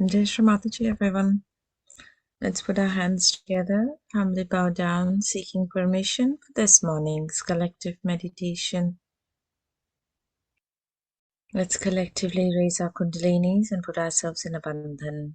Jai Shri Mataji, everyone. Let's put our hands together, humbly bow down, seeking permission for this morning's collective meditation. Let's collectively raise our Kundalinis and put ourselves in a bandhan.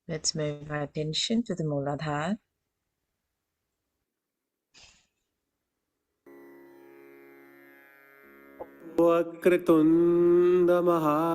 Let's move our attention to the Mooladhar. Vakratunda Maha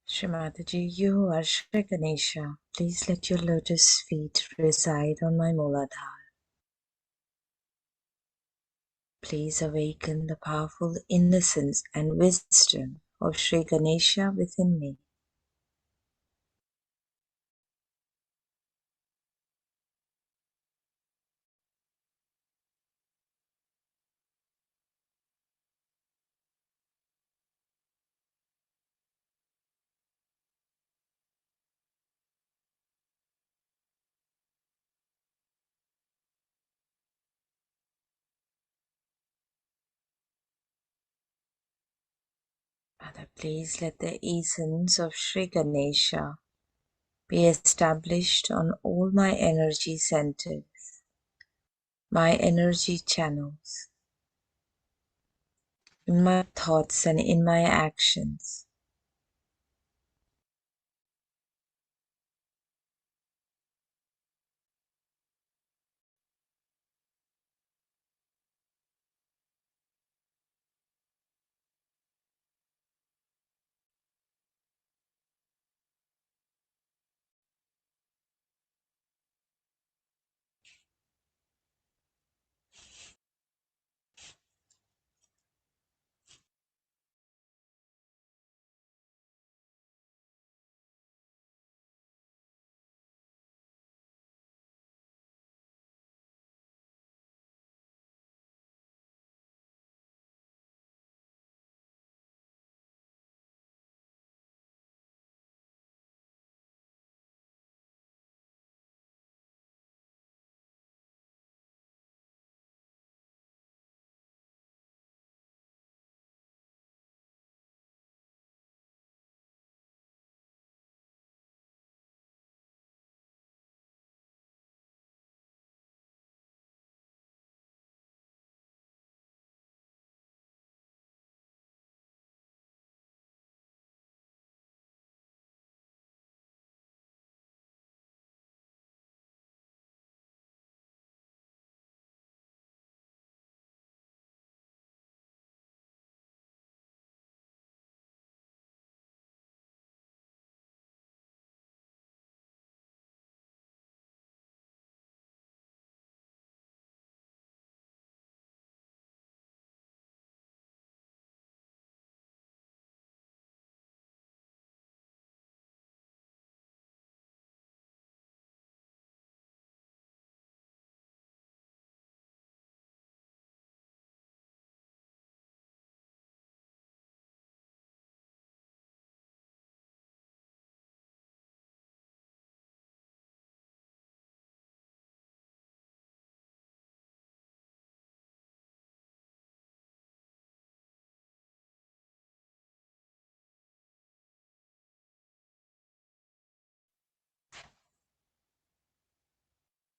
Shri Mataji, you are Shri Ganesha. Please let your lotus feet reside on my Mooladhar. Please awaken the powerful innocence and wisdom of Shri Ganesha within me. Father, please let the essence of Shri Ganesha be established on all my energy centers, my energy channels, in my thoughts and in my actions.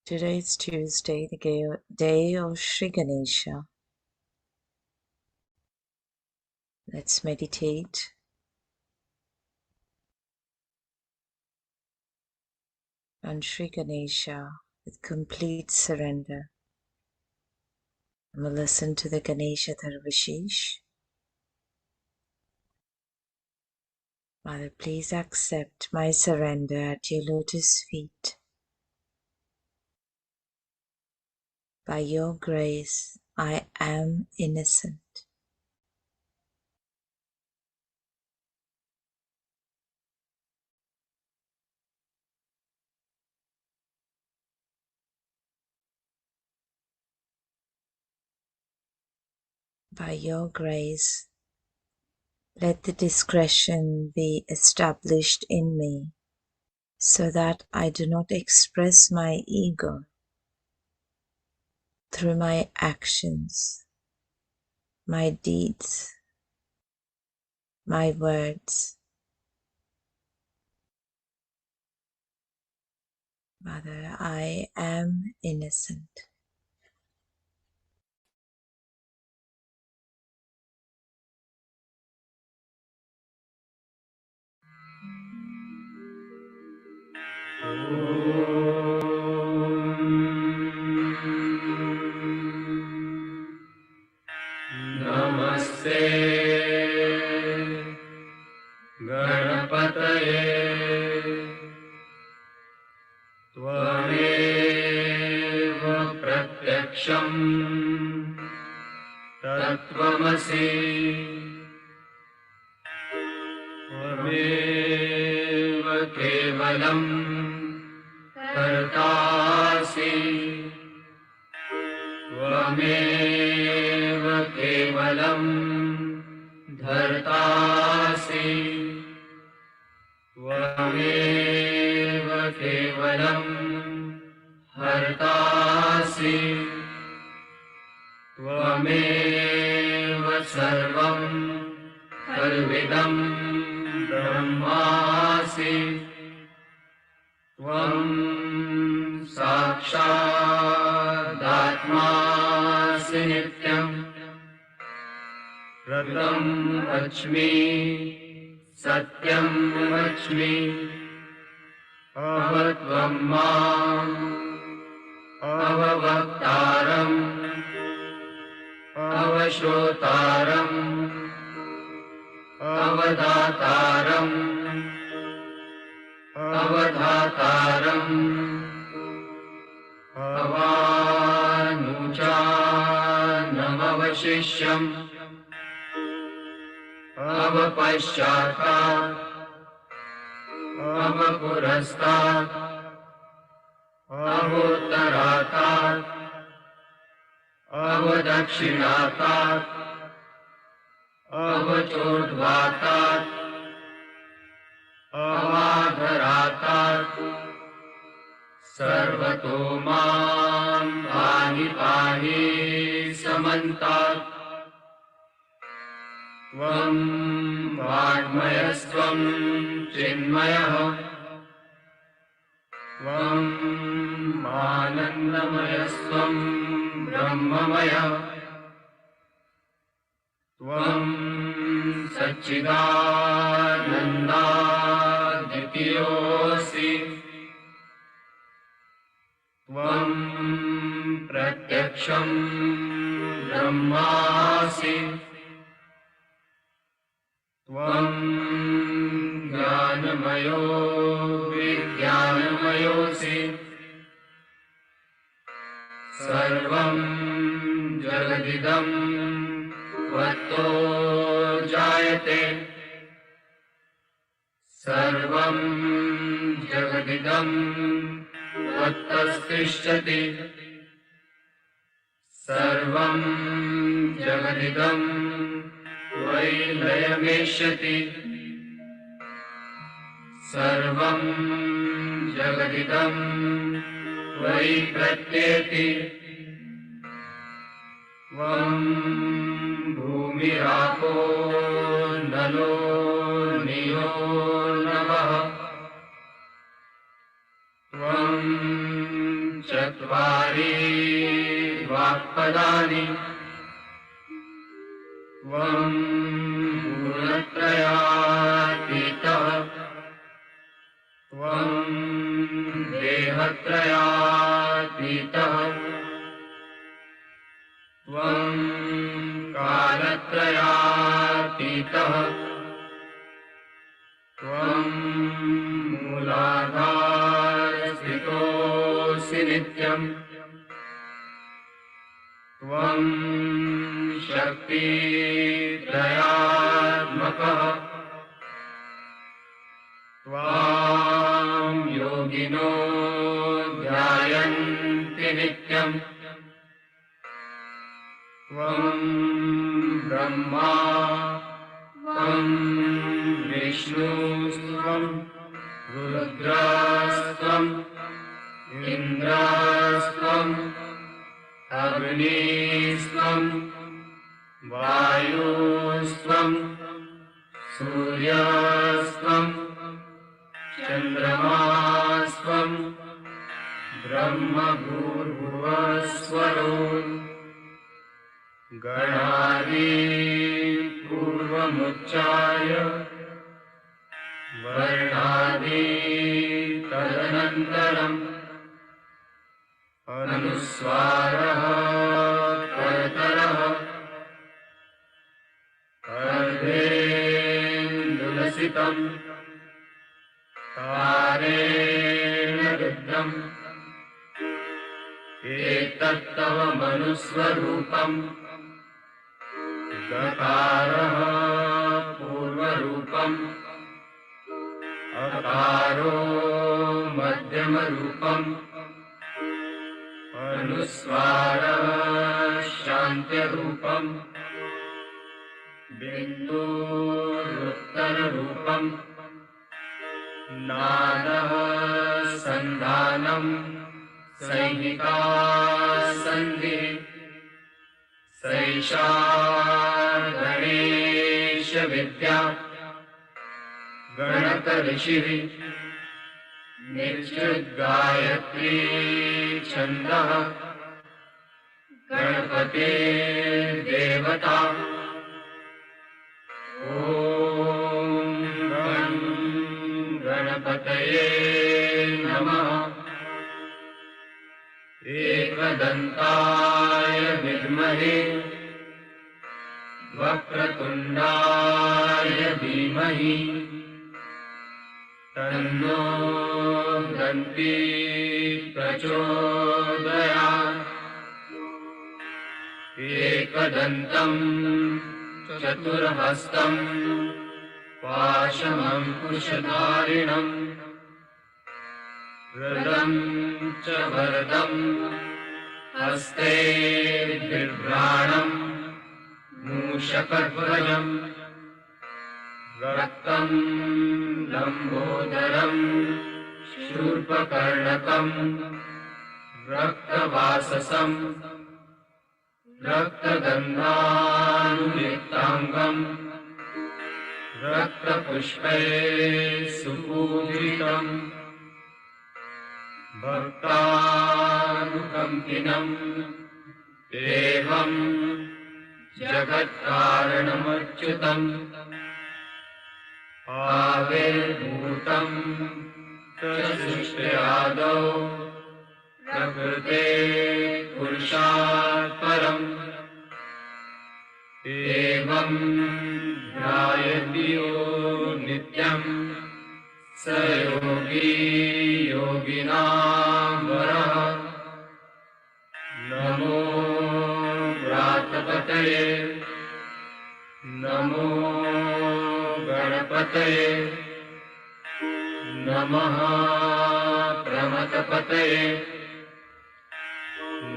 Today is Tuesday, the day of Shri Ganesha. Let's meditate on Shri Ganesha with complete surrender. And we'll listen to the Ganesha Dharvashish. Mother, please accept my surrender at your lotus feet. By your grace, I am innocent. By your grace, let the discretion be established in me, so that I do not express my ego through my actions, my deeds, my words. Mother, I am innocent. Namaste Ganapataye Tvameva pratyaksham Tattvamasi Tvameva kevalam Kartasi Tvameva kevalam Dhartasi Tvameva kevalam Hartasi Tvameva sarvam Kalvidam Brahmasi Tvam Sakshadatmasi Nityam Ratam Vachmi Satyam Vachmi Avatvam Mam Avavaktaram Avashrotaram Avadataram Avadhataram Avanujanamavashishyam Avapashchatat Avapurastat Avutaratat Avadakshinatat Avachordvatat Avadharatat Sarvato Mam Pahi Pahi Samantat Tvam Vagmayastvam Chinmayah Tvam Anandamayastvam Brahmamaya Tvam Satchidananda Dityosi Tvam Pratyaksham Brahmasi Tvam Jnanamayo Vijnanamayosi Sarvam Jagadidam Tvatto Jayate Sarvam Jagadidam Tvattastishyati Sarvam Jagadidam Vailayameshyati Sarvam Jagadidam Vaipratyeti Tvam Bhumirapo Nalo Niyo Navaha Tvam चत्वारि वाक्पदानि त्वं गुणत्रयातीतः त्वं देहत्रयातीतः त्वं कालत्रयातीतः त्वं मूलाधारस्थितोऽसि नित्यम् त्वं शक्तित्रयात्मकः त्वां योगिनो ध्यायन्ति नित्यम् त्वं ब्रह्मा त्वं विष्णुस्त्वं रुद्रस्त्वम् इन्द्रस्त्वम् अग्निस्त्वं वायुस्त्वं सूर्यस्त्वं चन्द्रमास्त्वं ब्रह्मभूर्भुवस्वरो गणादि पूर्वमुच्चाय वर्णादि तदनन्तरम् अनुस्वारः कर्तरः अर्धेन्दुलसितं तारेण रुद्धम् एतत्तव मनुस्वरूपम् गकारः पूर्वरूपम् अकारो मध्यमरूपम् अनुस्वारः शान्त्यरूपम् बिन्दुरुत्तररूपम् नादः सन्धानम् संहिता सन्धिः सैषा गणेशविद्या गणकऋषिः निश्चिद्गायत्री छन्दः गणपते देवता ॐ गं गणपतये नमः एकदन्ताय विद्महे वक्रतुण्डाय धीमहि तन्नो दन्ती प्रचोदयात् एकदन्तं चतुर्हस्तं पाशमङ्कुशधारिणं हृदं च वरदं हस्ते बिभ्राणं मूषकध्वजम् रक्तं लम्बोदरं शूर्पकर्णकं रक्तवाससं रक्तगन्धानुलिप्ताङ्गं रक्तपुष्पै सुपूजितं भक्तानुकम्पिनं देवं जगत्कारणमच्युतम् आविर्भूतं च सृष्ट्यादौ प्रकृते पुरुषात् परम् एवं ध्यायति यो नित्यम् स योगी योगिनां वरः नमो व्रातपतये नमो गणपतये नमः प्रमथपतये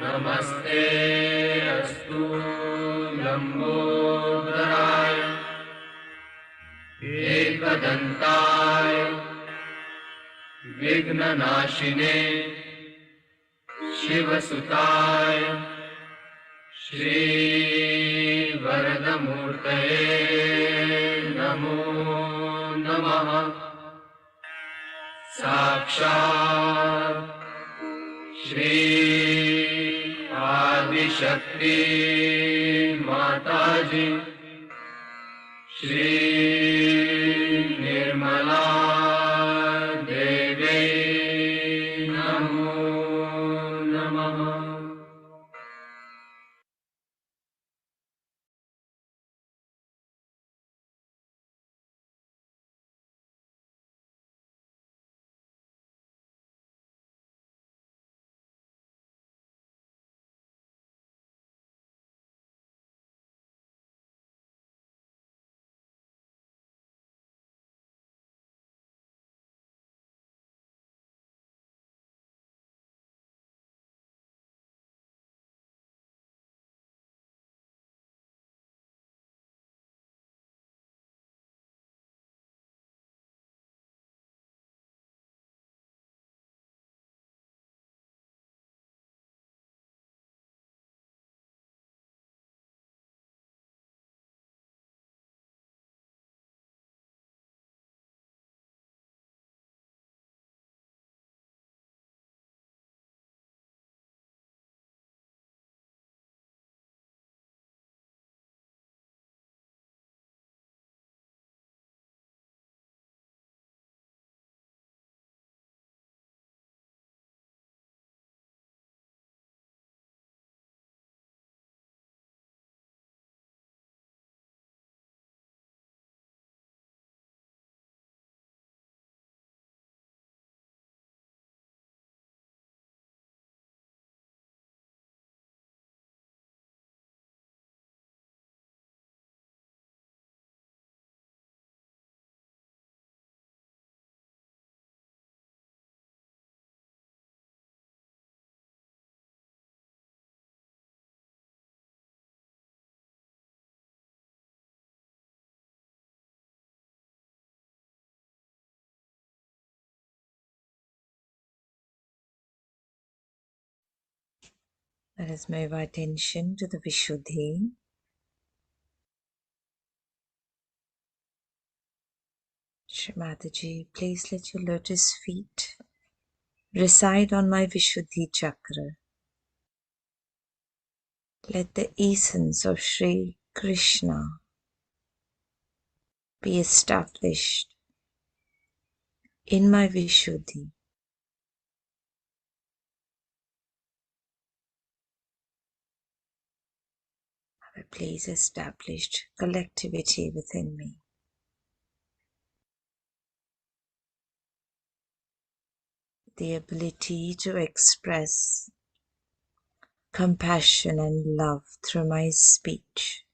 नमस्ते अस्तु लम्बोदराय एकदन्ताय विघ्ननाशिने शिवसुताय श्रीवरदमूर्तये नमो नमः। साक्षात् Shri Adishakti Mataji, Shri Nirmala Devi Namo Namaha. Let us move our attention to the Vishuddhi. Shri Mataji, please let your lotus feet reside on my Vishuddhi chakra. Let the essence of Shri Krishna be established in my Vishuddhi. Have a place established collectivity within me. The ability to express compassion and love through my speech.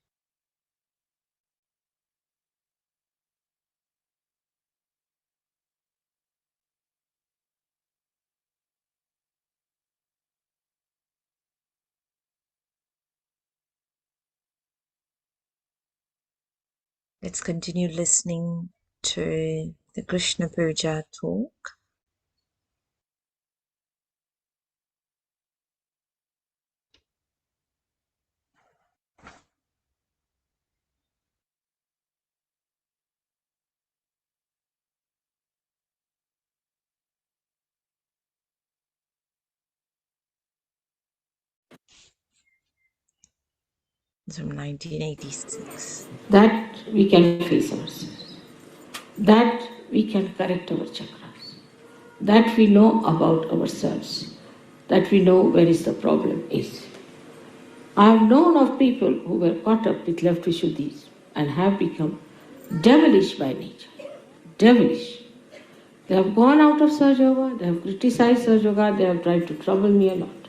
Let's continue listening to the Krishna Puja talk. It's from 1986. That we can face ourselves, that we can correct our chakras, that we know about ourselves, that we know where is the problem is. I have known of people who were caught up with left Vishuddhis and have become devilish by nature. Devilish. They have gone out of Sahaja Yoga, they have criticized Sahaja Yoga, they have tried to trouble me a lot.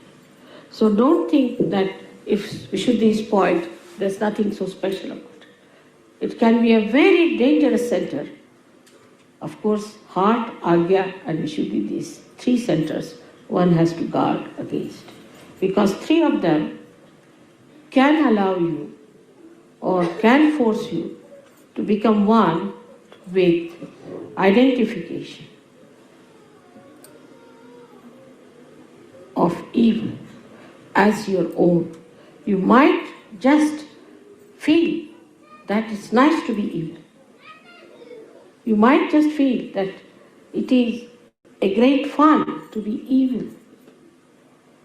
So don't think that if Vishuddhi is spoiled, there's nothing so special about it. It can be a very dangerous center. Of course, heart, agya, and Vishuddhi, these three centers, one has to guard against. Because three of them can allow you or can force you to become one with identification of evil as your own. You might just feel that it's nice to be evil. You might just feel that it is a great fun to be evil.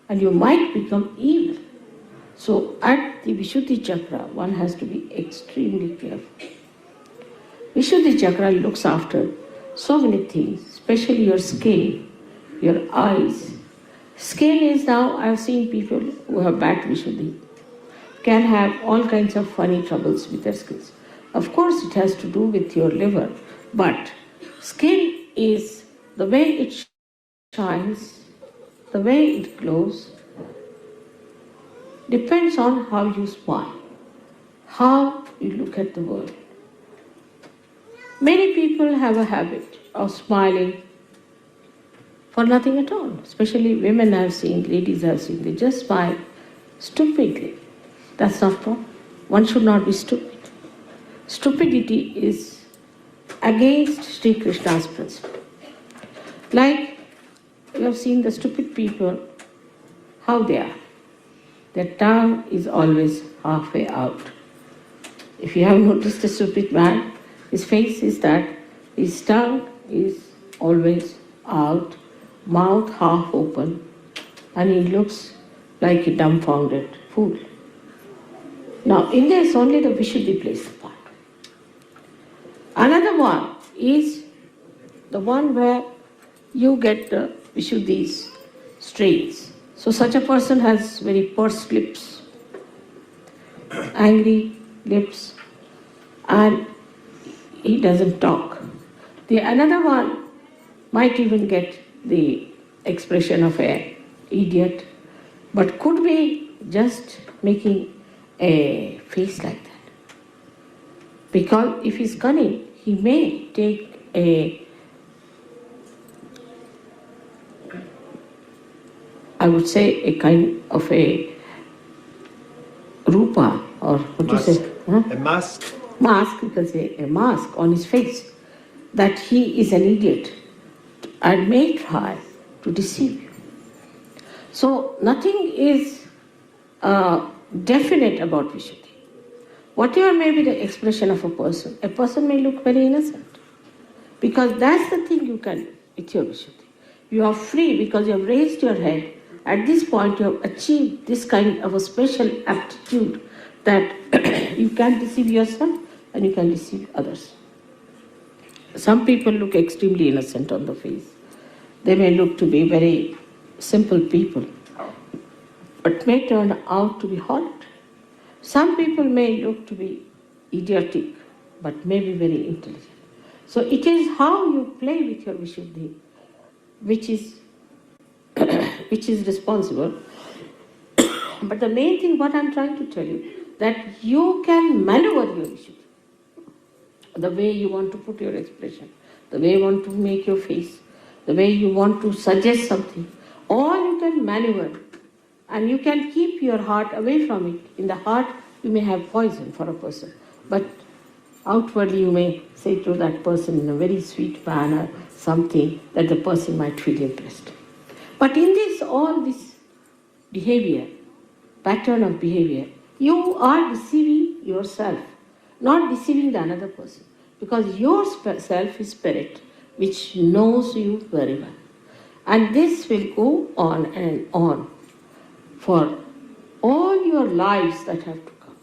and you might become evil. So at the Vishuddhi chakra, one has to be extremely careful. Vishuddhi chakra looks after so many things, especially your skin, your eyes. Skin is now, I've seen people who have bad Vishuddhi can have all kinds of funny troubles with their skins. Of course, it has to do with your liver, but skin is the way it shines, the way it glows, depends on how you smile, how you look at the world. Many people have a habit of smiling for nothing at all, especially women I've seen, ladies I've seen, they just smile stupidly. That's not wrong. One should not be stupid. Stupidity is against Sri Krishna's principle. Like you have seen the stupid people, how they are. Their tongue is always halfway out. If you have noticed a stupid man, his face is that his tongue is always out, mouth half open, and he looks like a dumbfounded fool. Now, in this only the Vishuddhi plays the part. Another one is the one where you get the Vishuddhi's strains. So such a person has very pursed lips, angry lips, and he doesn't talk. The another one might even get the expression of an idiot, but could be just making a face like that. Because if he's cunning, he may take I would say a kind of a rupa, or what do you say? Huh? A mask. Mask, you can say a mask on his face, that he is an idiot and may try to deceive you. So nothing is definite about Vishuddhi. Whatever may be the expression of a person may look very innocent. Because that's the thing you can do with your Vishuddhi. You are free because you have raised your head. At this point, you have achieved this kind of a special aptitude that you can deceive yourself and you can deceive others. Some people look extremely innocent on the face. They may look to be very simple people, but may turn out to be horrid. Some people may look to be idiotic, but may be very intelligent. So it is how you play with your Vishuddhi which is responsible. But the main thing, what I'm trying to tell you, that you can maneuver your Vishuddhi. The way you want to put your expression, the way you want to make your face, the way you want to suggest something, all you can maneuver. And you can keep your heart away from it. In the heart, you may have poison for a person, but outwardly you may say to that person in a very sweet manner something that the person might feel impressed. But in this, all this behavior, pattern of behavior, you are deceiving yourself, not deceiving the another person, because your self is spirit, which knows you very well. And this will go on and on for all your lives that have to come.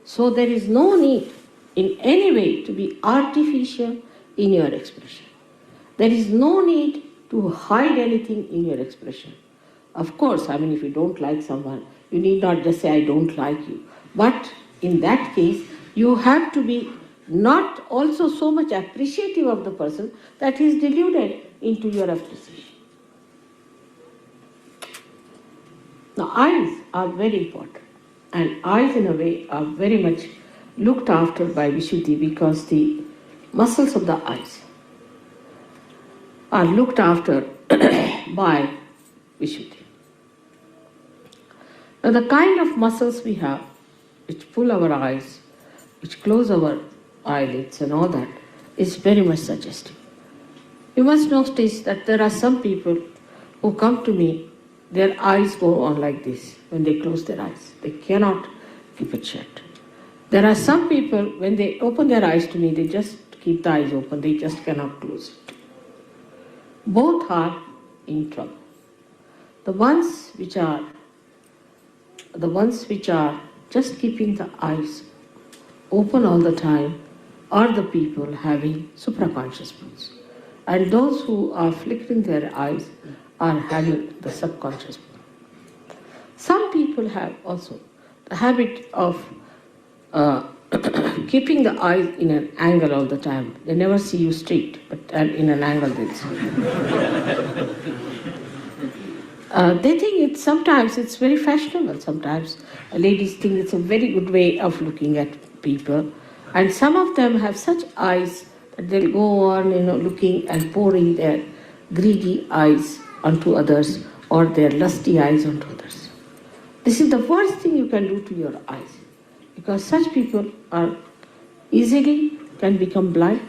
So there is no need in any way to be artificial in your expression. There is no need to hide anything in your expression. Of course, if you don't like someone, you need not just say, I don't like you. But in that case, you have to be not also so much appreciative of the person that he is deluded into your appreciation. Now, eyes are very important, and eyes in a way are very much looked after by Vishuddhi because the muscles of the eyes are looked after by Vishuddhi. Now, the kind of muscles we have, which pull our eyes, which close our eyelids and all that, is very much suggestive. You must notice that there are some people who come to me, their eyes go on like this when they close their eyes. They cannot keep it shut. There are some people, when they open their eyes to me, they just keep the eyes open, they just cannot close it. Both are in trouble. The ones which are just keeping the eyes open all the time are the people having supraconscious moods. And those who are flickering their eyes are having the subconscious mood. Some people have also the habit of keeping the eyes in an angle all the time. They never see you straight, but in an angle they'll see. They think sometimes it's very fashionable. Sometimes ladies think it's a very good way of looking at people. And some of them have such eyes that they'll go on, looking and pouring their greedy eyes onto others or their lusty eyes onto others. This is the worst thing you can do to your eyes, because such people are easily can become blind.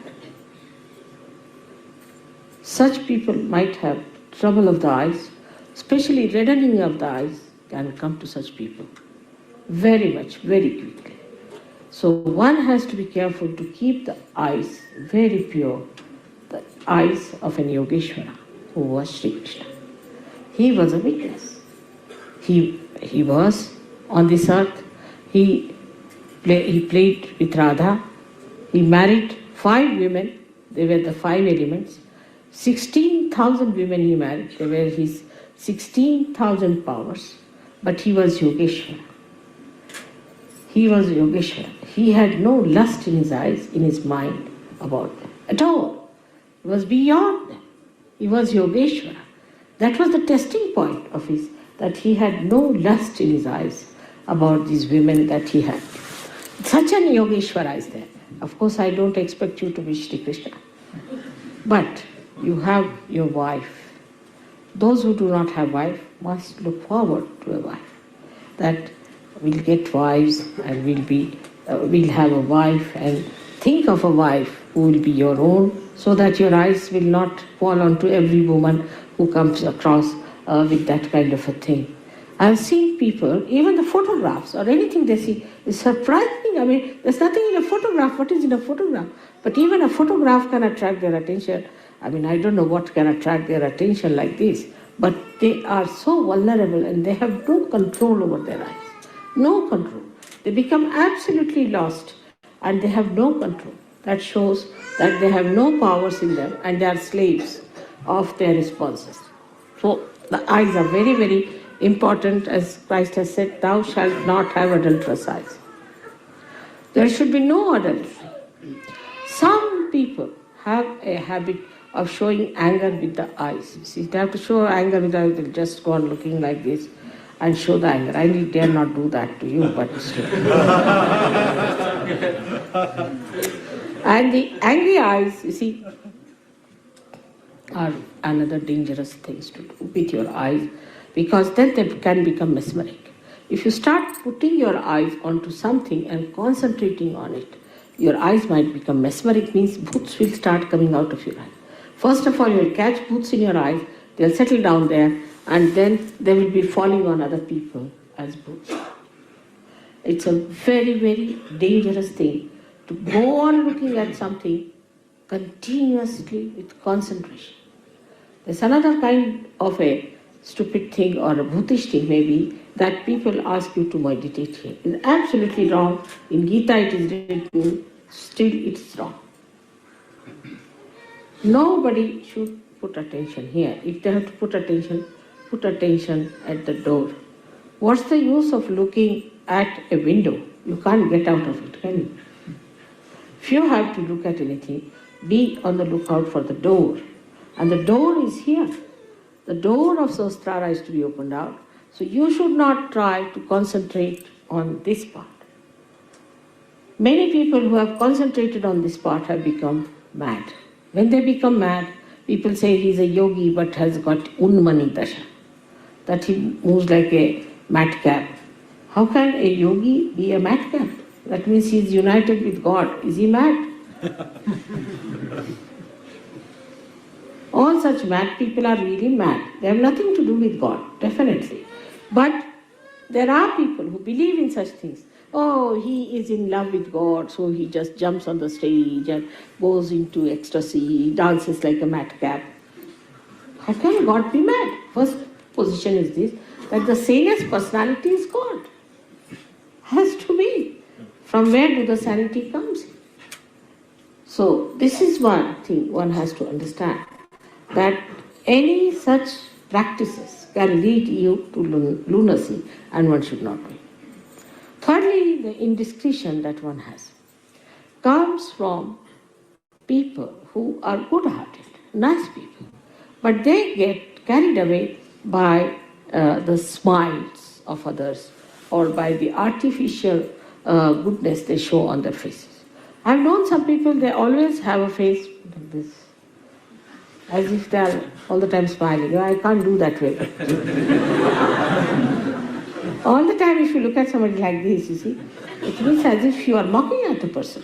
Such people might have trouble of the eyes, especially reddening of the eyes can come to such people very much, very quickly. So one has to be careful to keep the eyes very pure, the eyes of an Yogeshwara who was Shri Krishna. He was a witness. He was on this earth. He played with Radha. He married 5 women. They were the 5 elements. 16,000 women he married. They were his 16,000 powers. But he was Yogeshwara. He was Yogeshwara. He had no lust in his eyes, in his mind about them at all. He was beyond them. He was Yogeshwara. That was the testing point of his, that he had no lust in his eyes about these women that he had. Such an Yogeshwara is there. Of course, I don't expect you to be Shri Krishna. But you have your wife. Those who do not have wife must look forward to a wife. That we'll get wives and we'll have a wife, and think of a wife who will be your own, so that your eyes will not fall onto every woman who comes across with that kind of a thing. I've seen people, even the photographs or anything they see is surprising. I mean, there's nothing in a photograph. What is in a photograph? But even a photograph can attract their attention. I mean, I don't know what can attract their attention like this, but they are so vulnerable and they have no control over their eyes. No control. They become absolutely lost and they have no control. That shows that they have no powers in them and they are slaves of their responses. So the eyes are very, very important. As Christ has said, thou shalt not have adulterous eyes. There should be no adultery. Some people have a habit of showing anger with the eyes. See, they have to show anger with the eyes, they'll just go on looking like this and show the anger. I dare not do that to you, but still. And the angry eyes, you see, are another dangerous things to do with your eyes, because then they can become mesmeric. If you start putting your eyes onto something and concentrating on it, your eyes might become mesmeric, means bhoots will start coming out of your eye. First of all, you will catch bhoots in your eyes, they'll settle down there, and then they will be falling on other people as bhoots. It's a very, very dangerous thing to go on looking at something continuously with concentration. There's another kind of a stupid thing or a bhutish thing maybe that people ask you to meditate here. It's absolutely wrong. In Gita it is written, still it's wrong. Nobody should put attention here. If they have to put attention at the door. What's the use of looking at a window? You can't get out of it, can you? If you have to look at anything, be on the lookout for the door. And the door is here. The door of Sahasrara is to be opened out. So you should not try to concentrate on this part. Many people who have concentrated on this part have become mad. When they become mad, people say he's a yogi but has got unmani dasha, that he moves like a madcap. How can a yogi be a madcap? That means he is united with God. Is he mad? All such mad people are really mad. They have nothing to do with God, definitely. But there are people who believe in such things. Oh, he is in love with God, so he just jumps on the stage and goes into ecstasy, dances like a madcap. How can God be mad? First, position is this, that the sanest personality is God. Has to be. From where do the sanity comes? So this is one thing one has to understand, that any such practices can lead you to lunacy, and one should not be. Thirdly, the indiscretion that one has comes from people who are good-hearted, nice people, but they get carried away by the smiles of others or by the artificial goodness they show on their faces. I've known some people, they always have a face like this, as if they are all the time smiling. I can't do that way. All the time if you look at somebody like this, you see, it means as if you are mocking at the person.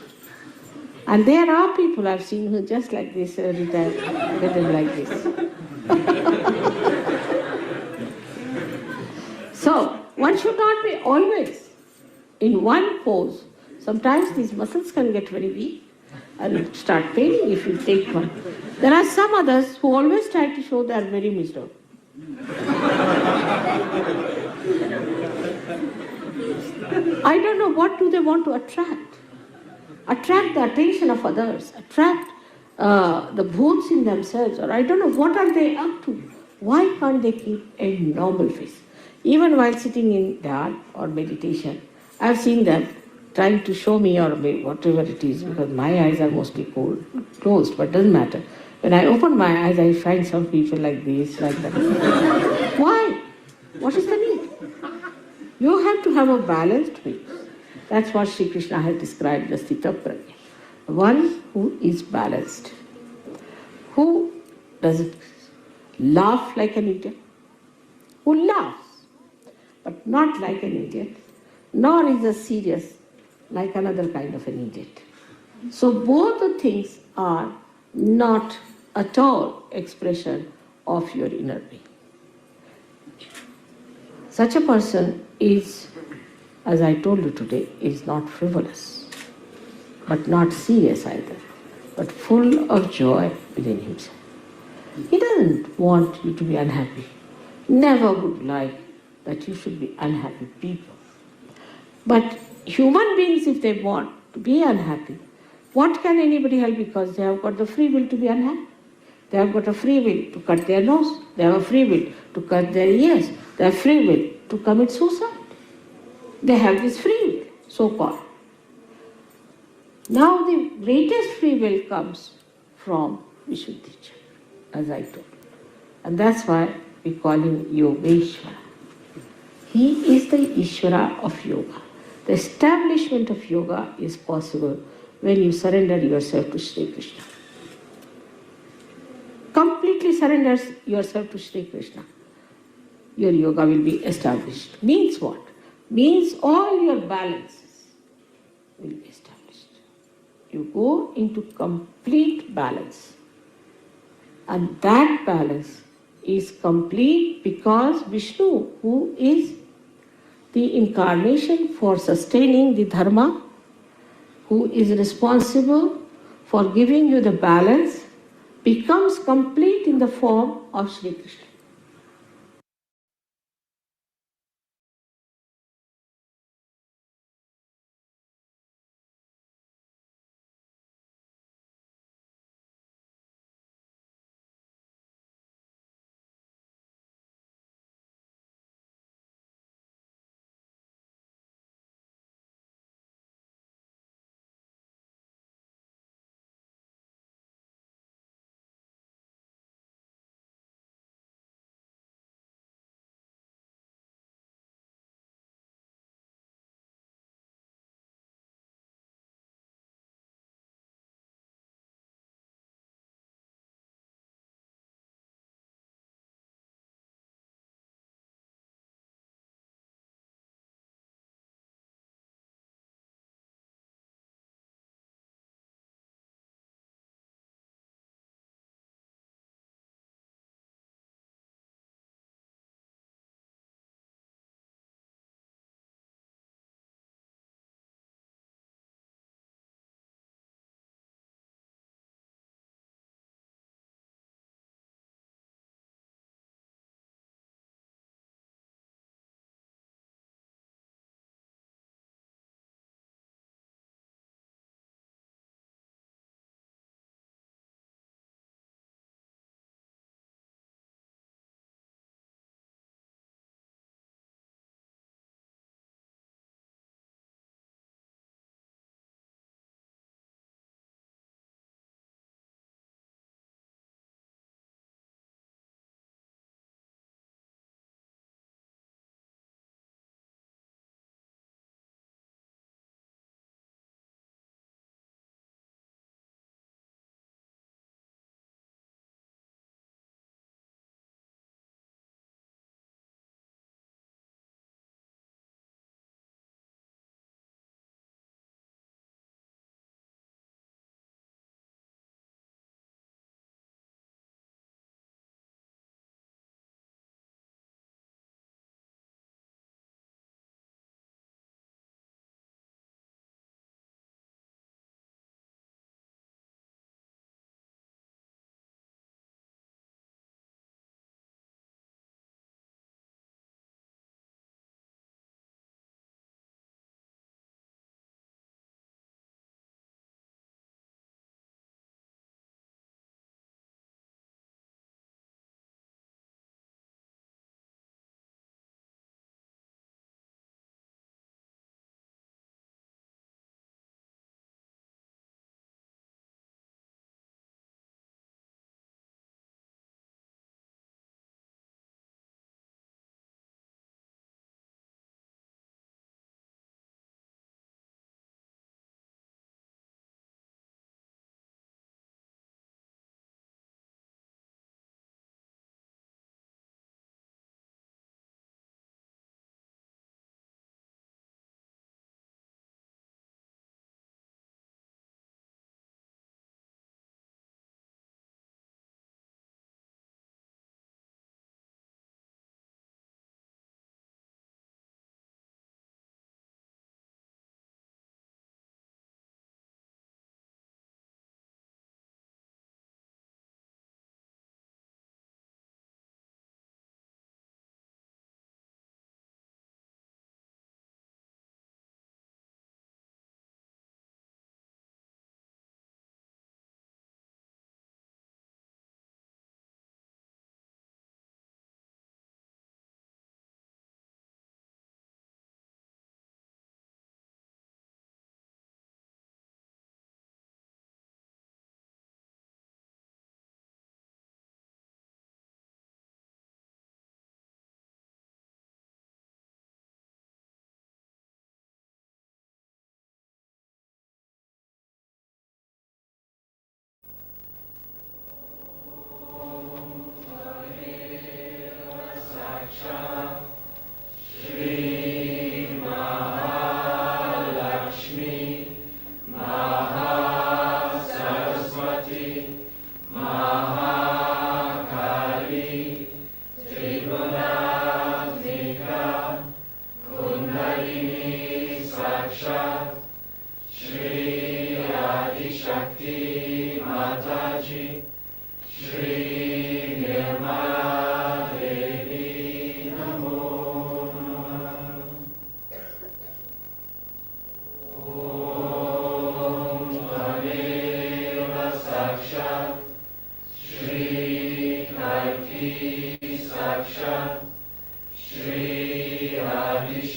And there are people I've seen who just like this every time, get them like this. So, one should not be always in one pose. Sometimes these muscles can get very weak and start paining if you take one. There are some others who always try to show they are very miserable. I don't know, what do they want to attract? Attract the attention of others, attract the bhoots in themselves, or I don't know, what are they up to? Why can't they keep a normal face? Even while sitting in dhyan or meditation, I've seen them trying to show me, or whatever it is, because my eyes are mostly closed, but doesn't matter. When I open my eyes, I find some people like this, like that. Why? What is the need? You have to have a balanced face. That's what Sri Krishna has described as stithapragya. One who is balanced, who doesn't laugh like an idiot, who laughs, but not like an idiot, nor is a serious like another kind of an idiot. So both the things are not at all expression of your inner being. Such a person is, as I told you today, is not frivolous, but not serious either, but full of joy within himself. He doesn't want you to be unhappy. Never would like that you should be unhappy people. But human beings, if they want to be unhappy, what can anybody help? Because they have got the free will to be unhappy. They have got a free will to cut their nose. They have a free will to cut their ears. They have free will to commit suicide. They have this free will, so-called. Now the greatest free will comes from Vishuddhi, as I told you. And that's why we call him Yogeshwara. He is the Ishvara of yoga. The establishment of yoga is possible when you surrender yourself to Shri Krishna. Completely surrender yourself to Shri Krishna. Your yoga will be established. Means what? Means all your balances will be established. You go into complete balance. And that balance is complete because Vishnu, who is the incarnation for sustaining the dharma, who is responsible for giving you the balance, becomes complete in the form of Shri Krishna.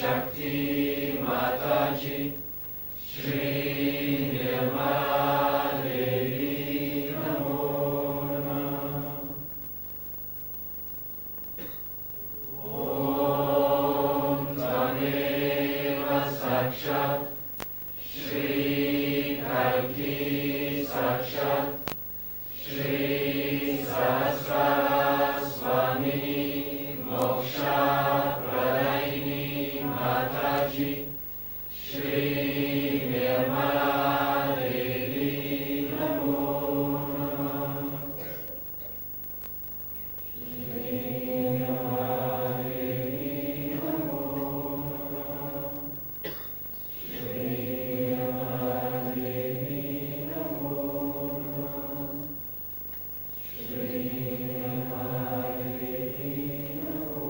Shri Mataji, Shri Mataji, Namo Namah. Om Tadeva Sakshat, Shri Kalki Sakshat, Shri Sahasraswami Moksha Pradaini Mataji, Shri Nirmala Devi, Namo Namah. Shri Nirmala Devi, Namo Namah. Shri Nirmala Devi, Namo Namah. Shri Nirmala Devi, Namo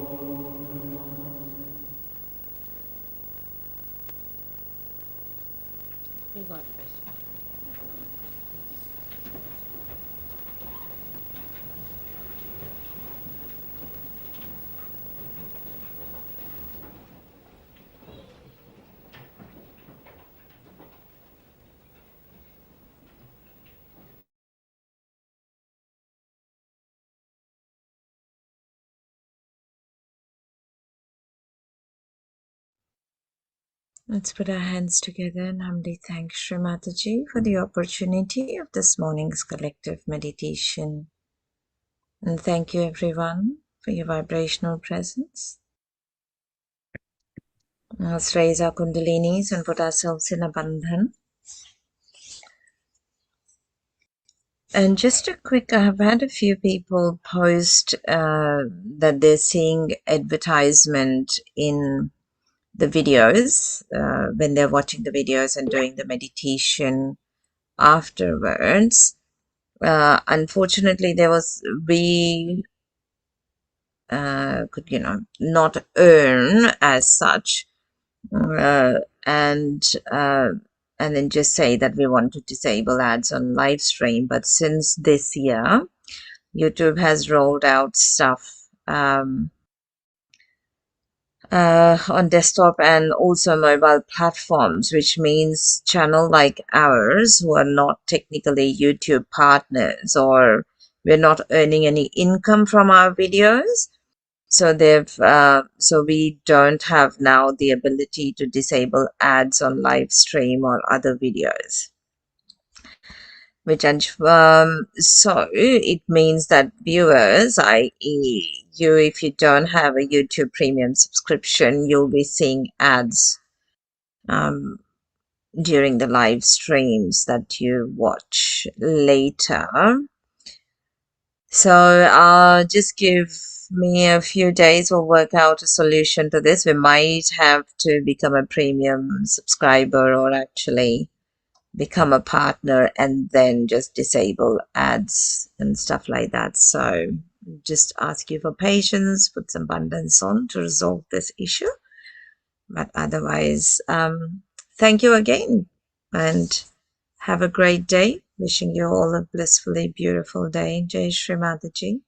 Namah. May God bless. Let's put our hands together and humbly thank Shri Mataji for the opportunity of this morning's collective meditation. And thank you everyone for your vibrational presence. Let's raise our kundalinis and put ourselves in a bandhan. And just a quick, I have had a few people post that they're seeing advertisement in the videos when they're watching the videos and doing the meditation afterwards. Unfortunately, we could, not earn as such, uh, and uh, and then just say that we want to disable ads on live stream. But since this year, YouTube has rolled out stuff on desktop and also mobile platforms, which means channel like ours who are not technically YouTube partners, or we're not earning any income from our videos. So so we don't have now the ability to disable ads on live stream or other videos. So it means that viewers, i.e. you, if you don't have a YouTube premium subscription, you'll be seeing ads during the live streams that you watch later. So just give me a few days, we'll work out a solution to this. We might have to become a premium subscriber or actually become a partner and then just disable ads and stuff like that. So just ask you for patience, put some abundance on to resolve this issue. But otherwise, thank you again and have a great day. Wishing you all a blissfully beautiful day. Jai Shri Mataji.